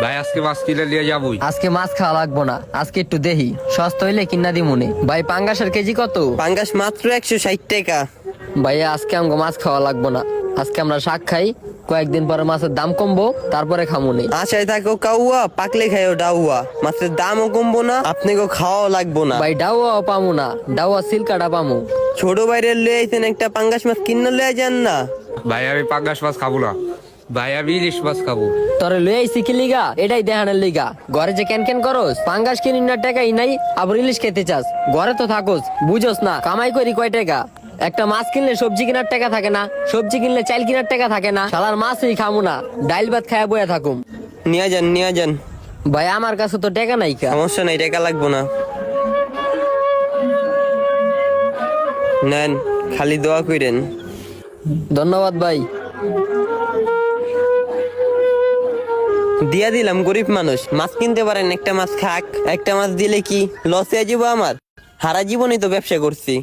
ভাই আজকে মাছ কিনে নিয়ে যাবই। আজকে মাছ খাওয়া লাগবো না, আজকে একটু দেহি সস্তা হইলে কিনা দি মনে। ভাই পাঙ্গাসের কেজি কত? পাঙ্গাস মাত্র 160 টাকা। ভাইয়া আজকে আমাকে মাছ খাওয়া লাগবো না, আজকে আমরা শাক খাই, কয়েকদিন পরে মাছের দাম কমবো, তারপরে খামু নেই। আশায় থাকো কাউয়া, পাকলে খাইও ডাউয়া। মাছের দামও কমবো না, আপনাকেও খাওয়াও লাগবো না। ভাই ডাউয়াও পামু না, ডাউয়া সিলকাটা পামু। ছোট বাইরে লয়ে আইছেন, একটা পাঙ্গাস মাছ কিনে লয়ে যান না। ভাই আমি পাঙ্গাস মাছ খাবো না, ভাই আমি ইলিশ মাছ খাবো। তোরে লই আইছি কি লিগা? এটাই দেখানোর লিগা। ঘরে যে ক্যান ক্যান করস, পাঙ্গাস কিনি না টাকাই নাই, আবার ইলিশ খেতে চাস। ঘরে তো থাকোস, বুঝোস না কামাই করি কয় টাকা। একটা মাছ কিনলে সবজি কেনার টাকা থাকে না, সবজি কিনলে চাল কেনার টাকা থাকে না। শালার মাছই খামু না, ডাইল ভাত খায়া বয়া থাকুম। নিয়ে যান নিয়ে যান, ভাই আমার কাছে তো টাকা নাই কা। সমস্যা নাই, টাকা লাগবো না। নেন, খালি দোয়া কইরেন। ধন্যবাদ ভাই। দিয়া দিলাম, গরিব মানুষ মাছ কিনতে পারেন, একটা মাছ খাক। একটা মাছ দিলে কি লসে যাবো আমার? সারা জীবনই তো ব্যবসা করছি।